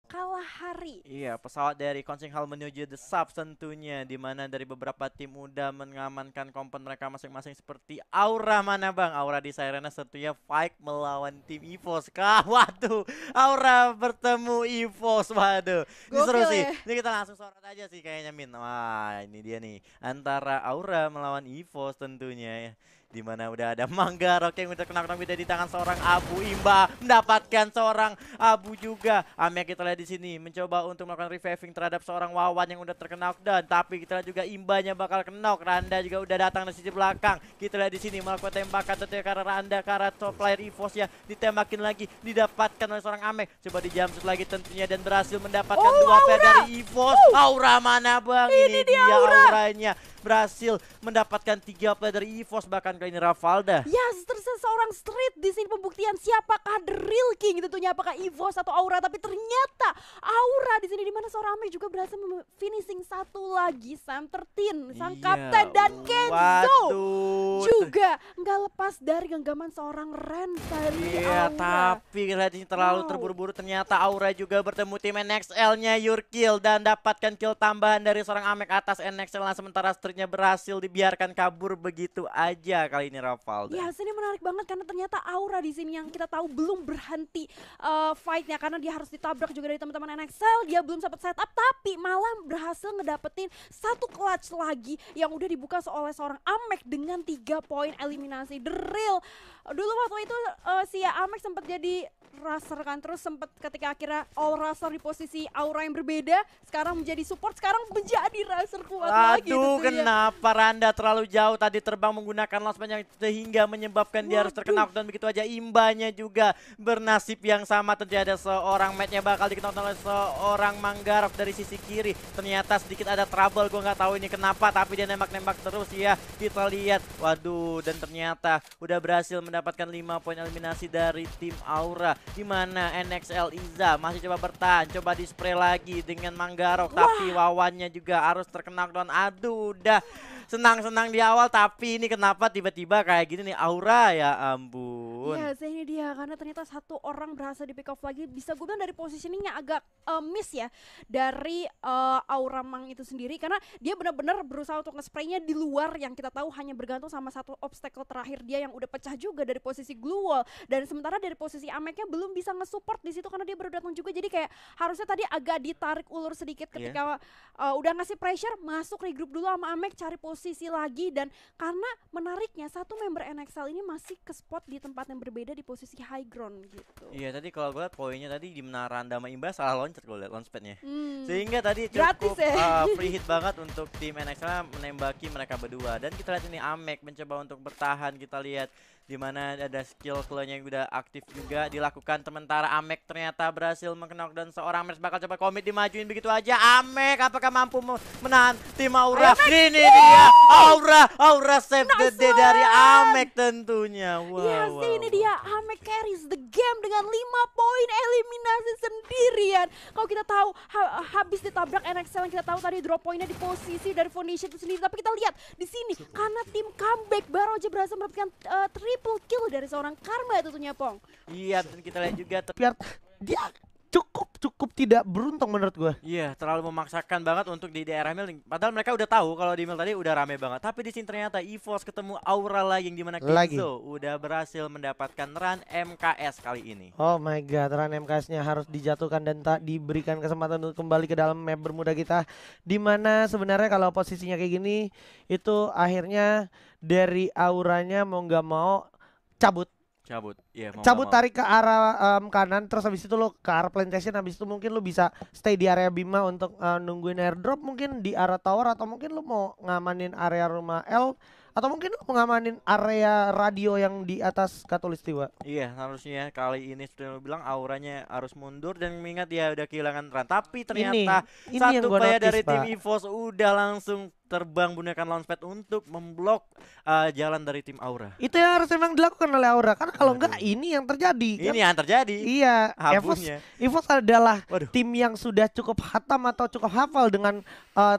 Kalahari. Iya, pesawat dari Konsing Hall menuju The Subs tentunya, di mana dari beberapa tim udah mengamankan kompon mereka masing-masing seperti Aura. Mana bang? Aura di Sirena tentunya fight melawan tim EVOS kah? Waduh, Aura bertemu EVOS, waduh. Ini seru Gokil sih, ya. ini kita langsung sorot aja sih kayaknya Min. Wah ini dia nih, antara Aura melawan EVOS tentunya ya. Di mana udah ada Manggarok yang udah kena beda di tangan seorang Abu. Imba mendapatkan seorang Abu juga. Ame kita lihat di sini mencoba untuk melakukan reviving terhadap seorang Wawan yang udah terkena knockdown, tapi kita lihat juga Imbanya bakal kena. Randa juga udah datang dari sisi belakang. Kita lihat di sini melakukan tembakan tentunya karena Randa, karena top player EVOS ya, ditembakin lagi, didapatkan oleh seorang Ame. Coba di jump lagi tentunya dan berhasil mendapatkan dua player Aura. dari EVOS. Aura mana bang? Ini Ini dia dia Aura. auranya. Berhasil mendapatkan 3 player dari EVOS, bahkan kali ini Rafalda. Ya, tersisa seorang Street di sini pembuktian siapakah the real king tentunya, apakah EVOS atau Aura, tapi ternyata Aura di sini, di mana seorang Ame juga berhasil finishing satu lagi Sam 13 sang Iya, kapten, dan Kenzo waduh. juga nggak lepas dari genggaman seorang Ren dari Iya, Aura. tapi lihat ini terlalu Wow. terburu-buru. Ternyata Aura juga bertemu tim NXL-nya Yurkill dan dapatkan kill tambahan dari seorang Amek atas NXL. Nah, sementara Streetnya berhasil dibiarkan kabur begitu aja kali ini Rafalda. Ya, ini menarik banget karena ternyata Aura di sini yang kita tahu belum berhenti fightnya, karena dia harus ditabrak juga dari teman-teman NXL. Dia belum sempat setup, tapi malah berhasil ngedapetin satu clutch lagi yang udah dibuka oleh seorang Amek dengan 3 poin eliminasi. The real. Dulu waktu itu si Amek sempat jadi raser kan, terus sempat ketika akhirnya all raser di posisi Aura yang berbeda, sekarang menjadi support, sekarang menjadi raser kuat lagi Aduh, tentunya. kenapa Randa terlalu jauh tadi terbang menggunakan launchpad yang sehingga menyebabkan dia harus terkena dan begitu aja. Imbanya juga bernasib yang sama, tentunya ada seorang matchnya bakal dikena oleh seorang Manggarok dari sisi kiri. Ternyata sedikit ada trouble, gue nggak tahu ini kenapa, tapi dia nembak-nembak terus ya. Kita lihat, waduh, dan ternyata udah berhasil mendapatkan 5 poin eliminasi dari tim Aura. Di mana NXL Iza masih coba bertahan, coba di spray lagi dengan Manggarok, tapi Wawannya juga harus terkena knockdown. Aduh, udah senang-senang di awal, tapi ini kenapa tiba-tiba kayak gini nih Aura, ya ampun. Ya, ini dia, karena ternyata satu orang berhasil di pick off lagi. Bisa gue bilang dari positioningnya agak miss ya dari Aura Mang itu sendiri, karena dia benar-benar berusaha untuk nge-spraynya di luar, yang kita tahu hanya bergantung sama satu obstacle terakhir dia yang udah pecah juga dari posisi glue wall. Dan sementara dari posisi Ameknya belum bisa nge-support di situ karena dia baru datang juga. Jadi kayak harusnya tadi agak ditarik ulur sedikit ketika udah ngasih pressure, masuk regroup dulu sama Amek, cari posisi lagi. Dan karena menariknya satu member NXL ini masih ke spot di tempat yang berbeda di posisi high ground gitu. Iya, tadi kalau gue liat poinnya tadi di menara Randa sama Imba salah loncat, gue liat launchpadnya. Sehingga tadi Gratis cukup ya. free hit banget untuk tim NXL menembaki mereka berdua. Dan kita lihat ini Amek mencoba untuk bertahan. Kita lihat di mana ada skill cluenya yang udah aktif juga dilakukan. Sementara Amek ternyata berhasil meng-knockdown seorang Mers, bakal coba komit dimajuin begitu aja. Amek apakah mampu menahan tim Aura? Ini dia Aura save the day dari Amek tentunya. Yes, ini dia Amek carries the game dengan 5 poin eliminasi sendirian. Kalau kita tahu habis ditabrak NXL yang kita tahu tadi drop poinnya di posisi dari Foundation itu sendiri, tapi kita lihat di sini karena tim comeback baru aja berhasil mendapatkan triple kill dari seorang Karma tentunya, Pong. Iya, dan kita lihat juga Biar dia cukup tidak beruntung menurut gue. iya, terlalu memaksakan banget untuk di daerah Mil. Padahal mereka udah tahu kalau di Mil tadi udah rame banget. Tapi di sini ternyata EVOS ketemu Aura lagi, yang dimana Kenzo udah berhasil mendapatkan run MKS kali ini. Oh my god, run MKS-nya harus dijatuhkan dan tak diberikan kesempatan untuk kembali ke dalam map bermuda kita. Dimana sebenarnya kalau posisinya kayak gini, itu akhirnya dari Auranya mau nggak mau cabut. Iya, mau Cabut mau. tarik ke arah kanan, terus habis itu lo ke arah plantation, habis itu mungkin lo bisa stay di area Bima untuk nungguin airdrop mungkin di arah tower, atau mungkin lo mau ngamanin area rumah L, atau mungkin lo mau ngamanin area radio yang di atas Katulistiwa. Iya, harusnya kali ini sudah bilang Auranya harus mundur dan mengingat dia udah kehilangan run. Tapi ternyata ini yang satu gua player notice, dari tim Pak. EVOS udah langsung terbang menggunakan launchpad untuk memblok jalan dari tim Aura. Itu yang harus memang dilakukan oleh Aura, karena kalau Aduh. enggak ini yang terjadi. Ini yang terjadi. Iya, Abunya. EVOS adalah Waduh. tim yang sudah cukup hatam atau cukup hafal dengan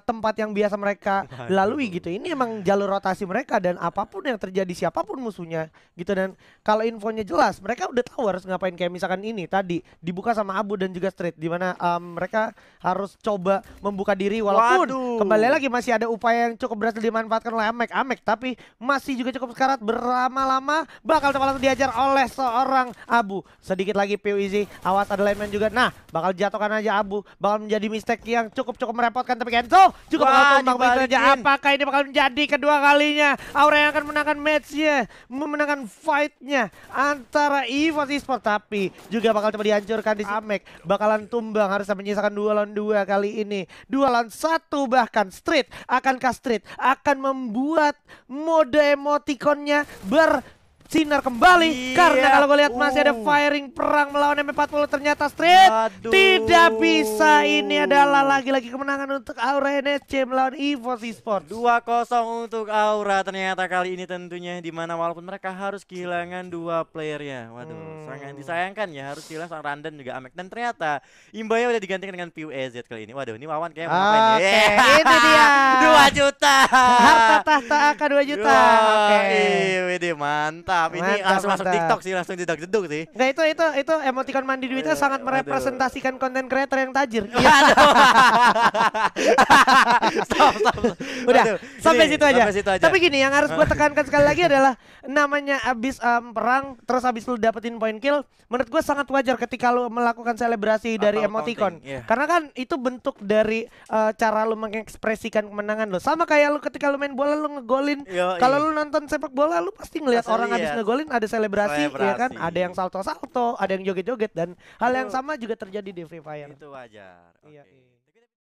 tempat yang biasa mereka lalui gitu. Ini emang jalur rotasi mereka dan apapun yang terjadi siapapun musuhnya gitu. Dan kalau infonya jelas, mereka udah tahu harus ngapain. Kayak misalkan ini tadi dibuka sama Abu dan juga Street, di mana mereka harus coba membuka diri walaupun kembali lagi masih ada upaya yang cukup berhasil dimanfaatkan oleh Amek, tapi masih juga cukup sekarat. Berlama-lama bakal langsung diajar oleh seorang Abu. Sedikit lagi PWZ, awas ada lineman juga. Nah, bakal jatuhkan aja Abu, bakal menjadi mistake yang cukup merepotkan, tapi Kenzo juga bakal tumbang begitu aja. Apakah ini bakal menjadi kedua kalinya Aura yang akan menangkan matchnya, memenangkan fightnya antara EVOS Esports, tapi juga bakal coba dihancurkan di Amek. Bakalan tumbang, harus menyisakan 2 lawan 2 kali ini. 2 lawan 1 bahkan. Street, akankah Street akan membuat mode emotikonnya bersinar kembali? Karena kalau gue lihat masih ada firing perang melawan MP40, ternyata Street tidak bisa. Ini adalah lagi-lagi kemenangan untuk Aura NSC melawan EVOS Esports. 2-0 untuk Aura ternyata kali ini tentunya, dimana walaupun mereka harus kehilangan 2 playernya. Waduh, sangat disayangkan ya, harus kehilangan sang Randan juga Amek. Dan ternyata imbanya udah digantikan dengan PUEZ kali ini. Waduh, ini Wawan kayak ngapain ya? Itu dia 2 juta. Harta tahta AK 2 juta. Wih, mantap. Ini langsung masuk TikTok sih, langsung jeduk-jeduk sih. Enggak, itu emoticon mandi duitnya sangat merepresentasikan konten creator yang tajir. Iya. Stop. Udah, Aduh, sampai ini, situ aja. sampai situ aja. Tapi gini, yang harus gue tekankan sekali lagi adalah namanya abis perang terus abis lu dapetin point kill, menurut gue sangat wajar ketika lu melakukan selebrasi dari Atau emoticon. taunting, iya. Karena kan itu bentuk dari cara lu mengekspresikan kemenangan lu. Sama kayak lu ketika lu main bola lu ngegolin. Yoi. Kalau lu nonton sepak bola lu pasti ngelihat Pasti orang habis lihat. ngegolin ada selebrasi, ya kan? Selebrasi. Ada yang salto-salto, ada yang joget-joget, dan hal yang sama juga terjadi di Free Fire. Itu wajar. Iya, Oke. iya.